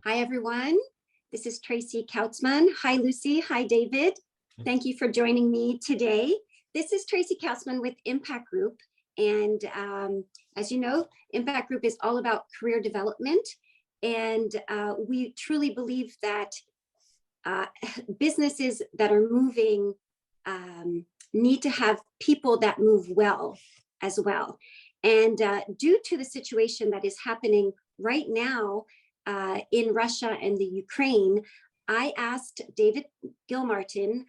Hi, everyone. This is Tracy Kautzmann. Hi, Lucy. Hi, David. Thank you for joining me today. This is Tracy Kautzmann with Impact Group. And as you know, Impact Group is all about career development. And we truly believe that businesses that are moving need to have people that move well as well. And due to the situation that is happening right now in Russia and the Ukraine, I asked David Gilmartin,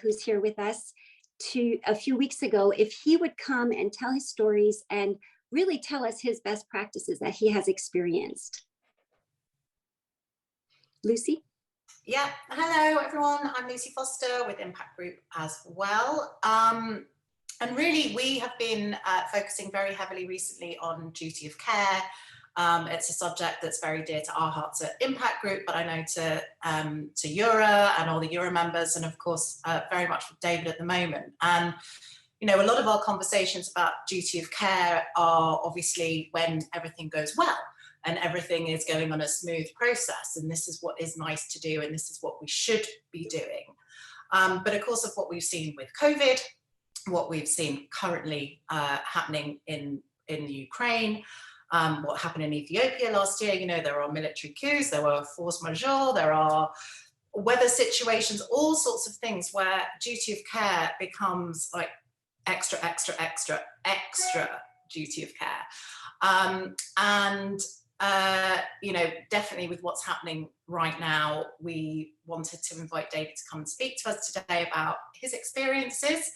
who's here with us, a few weeks ago, if he would come and tell his stories and really tell us his best practices that he has experienced. Lucy? Yeah, hello everyone. I'm Lucy Foster with Impact Group as well. And really, we have been focusing very heavily recently on duty of care. It's a subject that's very dear to our hearts at Impact Group, but I know to Eura and all the Eura members, and of course, very much with David at the moment. And you know, a lot of our conversations about duty of care are obviously when everything goes well and everything is going on a smooth process, and this is what is nice to do, and this is what we should be doing. But of course, of what we've seen with COVID, what we've seen currently happening in the Ukraine, what happened in Ethiopia last year, you know, there are military coups, there were force majeure, there are weather situations, all sorts of things where duty of care becomes like extra duty of care. You know, definitely with what's happening right now, we wanted to invite David to come and speak to us today about his experiences.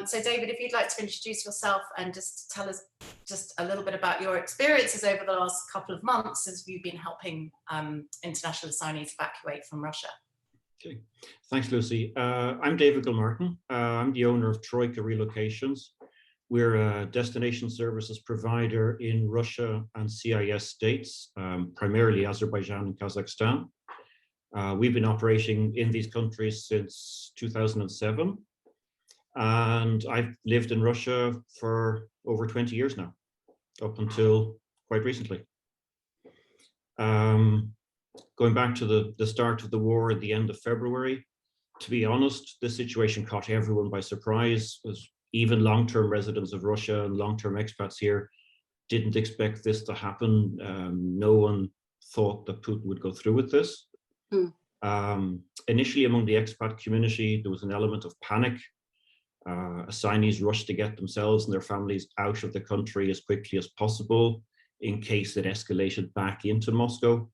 So David, if you'd like to introduce yourself and just tell us just a little bit about your experiences over the last couple of months as you've been helping international assignees evacuate from Russia. Okay, thanks, Lucy. I'm David Gilmartin. I'm the owner of Troika Relocations. We're a destination services provider in Russia and CIS states, primarily Azerbaijan and Kazakhstan. We've been operating in these countries since 2007. And I've lived in Russia for over 20 years now, up until quite recently. Going back to the start of the war at the end of February, to be honest, this situation caught everyone by surprise, as even long-term residents of Russia and long-term expats here didn't expect this to happen. No one thought that Putin would go through with this. Initially, among the expat community, there was an element of panic. Assignees rushed to get themselves and their families out of the country as quickly as possible in case it escalated back into Moscow.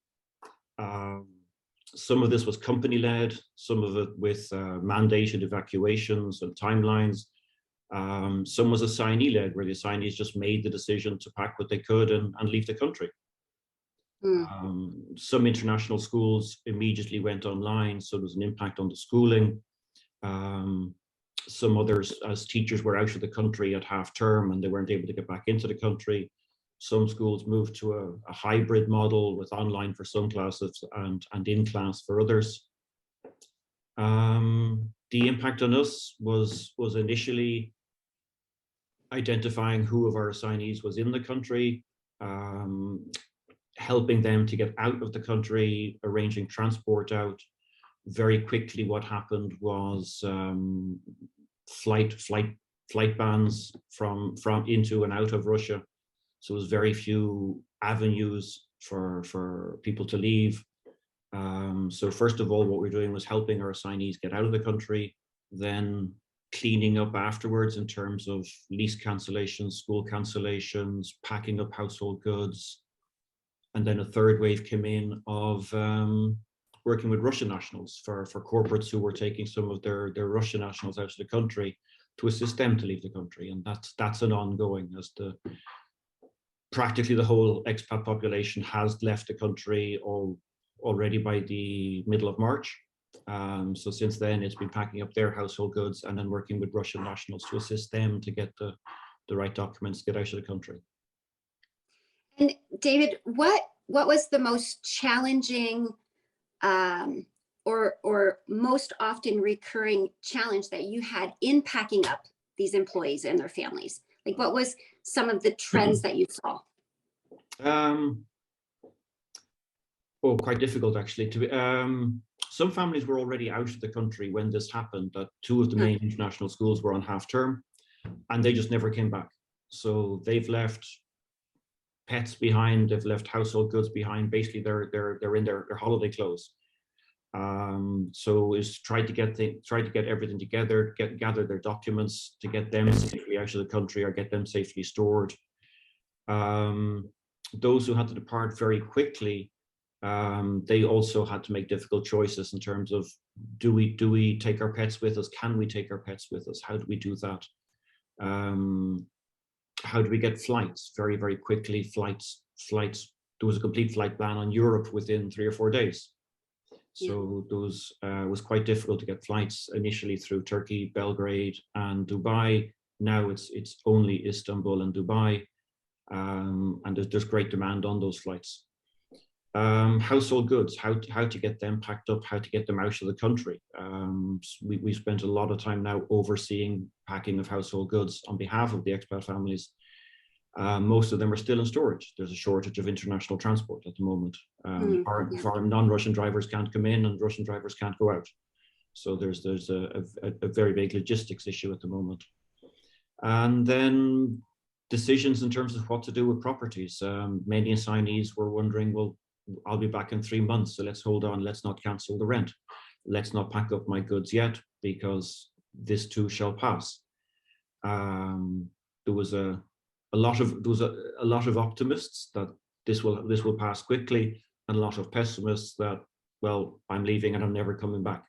Some of this was company-led, some of it with mandated evacuations and timelines. Some was assignee-led, where the assignees just made the decision to pack what they could and leave the country. Some international schools immediately went online, so there was an impact on the schooling. Some others, as teachers were out of the country at half term and they weren't able to get back into the country. Some schools moved to a hybrid model with online for some classes and in class for others. The impact on us was initially identifying who of our assignees was in the country, helping them to get out of the country, arranging transport out. Very quickly, what happened was flight bans from into and out of Russia. So it was very few avenues for people to leave. So first of all, what we're doing was helping our assignees get out of the country, then cleaning up afterwards in terms of lease cancellations, school cancellations, packing up household goods. And then a third wave came in of working with Russian nationals for corporates who were taking some of their Russian nationals out of the country to assist them to leave the country. And that's an ongoing, as practically the whole expat population has left the country already by the middle of March. So since then, it's been packing up their household goods and then working with Russian nationals to assist them to get the right documents to get out of the country. And David, what was the most challenging or most often recurring challenge that you had in packing up these employees and their families? Like, what was some of the trends that you saw? Oh, quite difficult actually. Some families were already out of the country when this happened. That two of the main international schools were on half term, and they just never came back. So they've left pets behind. They've left household goods behind. Basically, they're in their holiday clothes. So is try to get everything together, gather their documents to get them safely out of the country or get them safely stored. Those who had to depart very quickly, they also had to make difficult choices in terms of do we take our pets with us? Can we take our pets with us? How do we do that? How do we get flights very, very quickly? Flights. There was a complete flight ban on Europe within 3 or 4 days. So those was quite difficult to get flights initially through Turkey, Belgrade, and Dubai. Now it's only Istanbul and Dubai, and there's great demand on those flights. Household goods, how to get them packed up, how to get them out of the country. We spent a lot of time now overseeing packing of household goods on behalf of the expat families. Most of them are still in storage. There's a shortage of international transport at the moment. Foreign non-Russian drivers can't come in and Russian drivers can't go out. So there's a very big logistics issue at the moment. And then decisions in terms of what to do with properties. Many assignees were wondering, well, I'll be back in 3 months, so let's hold on, let's not cancel the rent. Let's not pack up my goods yet because this too shall pass. There was a lot of optimists that this will pass quickly, and a lot of pessimists that, well, I'm leaving and I'm never coming back.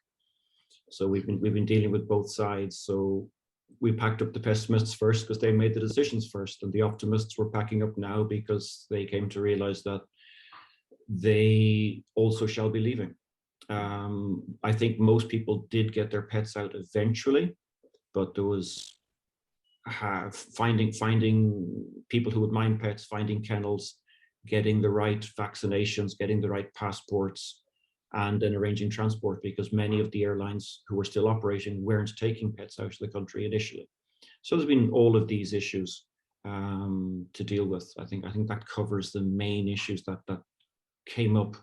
So we've been dealing with both sides. So we packed up the pessimists first because they made the decisions first, and the optimists were packing up now because they came to realize that they also shall be leaving. I think most people did get their pets out eventually, but there was finding people who would mind pets, finding kennels, getting the right vaccinations, getting the right passports, and then arranging transport, because many of the airlines who were still operating weren't taking pets out of the country initially. So there's been all of these issues to deal with. I think that covers the main issues that came up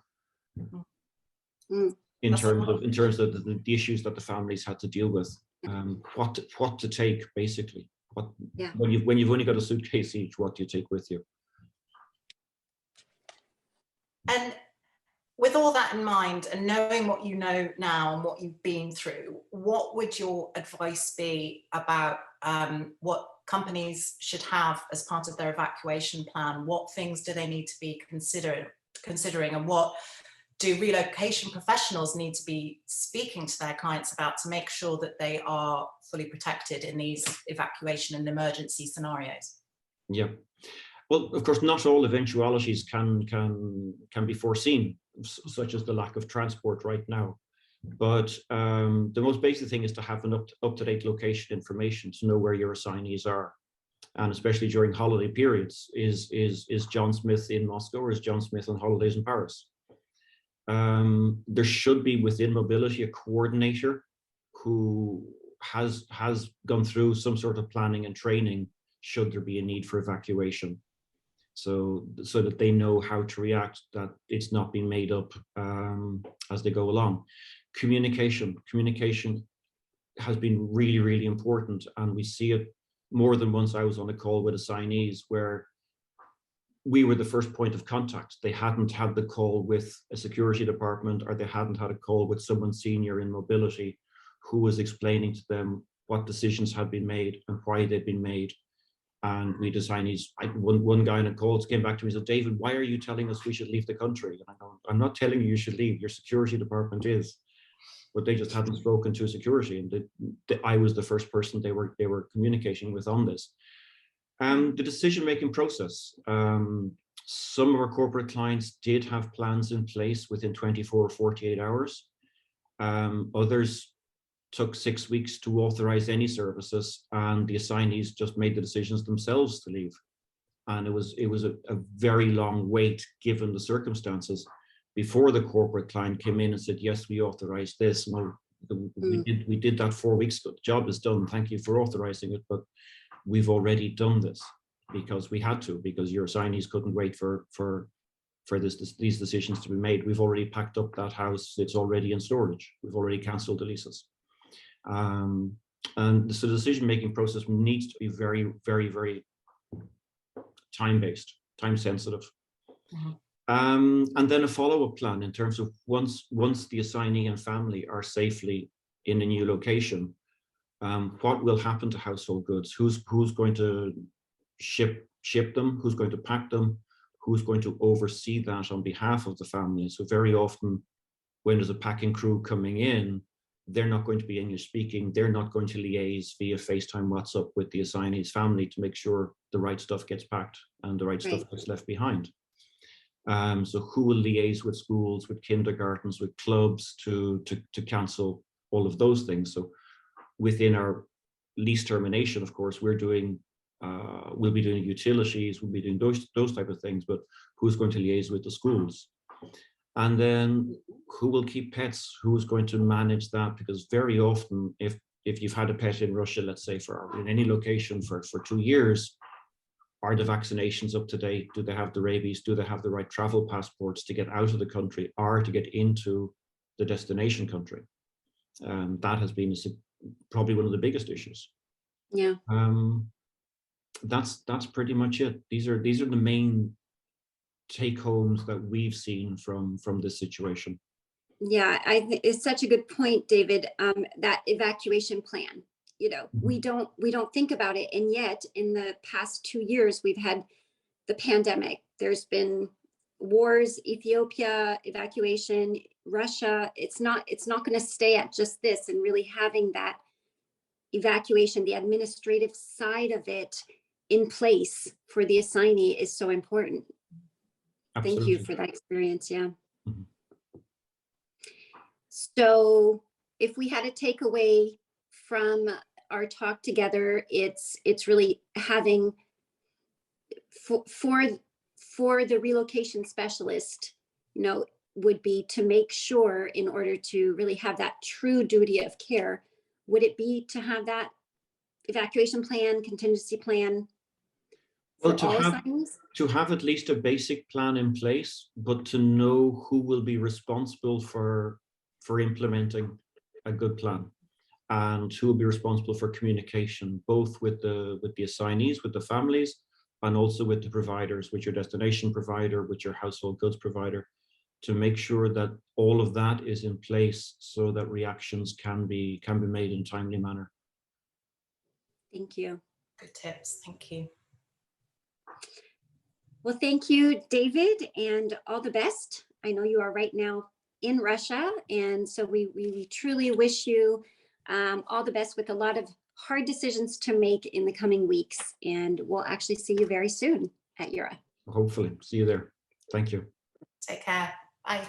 in terms of the issues that the families had to deal with. What to take, basically. When you've only got a suitcase each, what do you take with you? And with all that in mind, and knowing what you know now and what you've been through, what would your advice be about what companies should have as part of their evacuation plan? What things do they need to be considering, and what do relocation professionals need to be speaking to their clients about to make sure that they are fully protected in these evacuation and emergency scenarios? Yeah. Well, of course, not all eventualities can be foreseen, such as the lack of transport right now. But the most basic thing is to have an up-to-date location information, to know where your assignees are. And especially during holiday periods, is John Smith in Moscow, or is John Smith on holidays in Paris? There should be within mobility a coordinator who has gone through some sort of planning and training should there be a need for evacuation, so that they know how to react, that it's not being made up as they go along. Communication has been really, really important, and we see it more than once. I was on a call with assignees where we were the first point of contact. They hadn't had the call with a security department, or they hadn't had a call with someone senior in mobility who was explaining to them what decisions had been made and why they'd been made. And we assignees, one guy in a call came back to me and said, David, why are you telling us we should leave the country? And I go, I'm not telling you should leave, your security department is. But they just hadn't spoken to security, and I was the first person they were communicating with on this. The decision-making process. Some of our corporate clients did have plans in place within 24 or 48 hours. Others took 6 weeks to authorize any services, and the assignees just made the decisions themselves to leave. And it was a very long wait given the circumstances before the corporate client came in and said, yes, we authorized this. Well, we did that 4 weeks ago. The job is done. Thank you for authorizing it, but we've already done this because we had to, because your assignees couldn't wait for for these decisions to be made. We've already packed up that house. It's already in storage. We've already cancelled the leases. And so the decision-making process needs to be very, very, very time-based, time-sensitive. And then a follow-up plan in terms of once the assignee and family are safely in a new location, what will happen to household goods? Who's going to ship them? Who's going to pack them? Who's going to oversee that on behalf of the family? So very often when there's a packing crew coming in, they're not going to be English speaking. They're not going to liaise via FaceTime, WhatsApp with the assignee's family to make sure the right stuff gets packed and the right stuff gets left behind. So who will liaise with schools, with kindergartens, with clubs to cancel all of those things? So within our lease termination, of course, we'll be doing utilities, we'll be doing those type of things, but who's going to liaise with the schools? And then who will keep pets? Who's going to manage that? Because very often, if you've had a pet in Russia, let's say in any location for 2 years, are the vaccinations up to date? Do they have the rabies? Do they have the right travel passports to get out of the country or to get into the destination country? That has been probably one of the biggest issues. Yeah. That's pretty much it. These are the main take homes that we've seen from this situation. Yeah, it's such a good point, David. That evacuation plan. You know, we don't think about it, and yet in the past 2 years we've had the pandemic. There's been wars, Ethiopia, evacuation, Russia. It's not going to stay at just this, and really having that evacuation, the administrative side of it in place for the assignee is so important. Absolutely. Thank you for that experience. Yeah. Mm-hmm. So if we had a takeaway from our talk together, it's really having for the relocation specialist, you know, would be to make sure, in order to really have that true duty of care, would it be to have that evacuation plan, contingency plan for all assignees? To have at least a basic plan in place, but to know who will be responsible for implementing a good plan, and who will be responsible for communication, both with the assignees, with the families, and also with the providers, with your destination provider, with your household goods provider, to make sure that all of that is in place so that reactions can be made in a timely manner. Thank you. Good tips. Thank you. Well, thank you, David, and all the best. I know you are right now in Russia, and so we truly wish you all the best with a lot of hard decisions to make in the coming weeks, and we'll actually see you very soon at Eura. Hopefully. See you there. Thank you. Take care. Bye.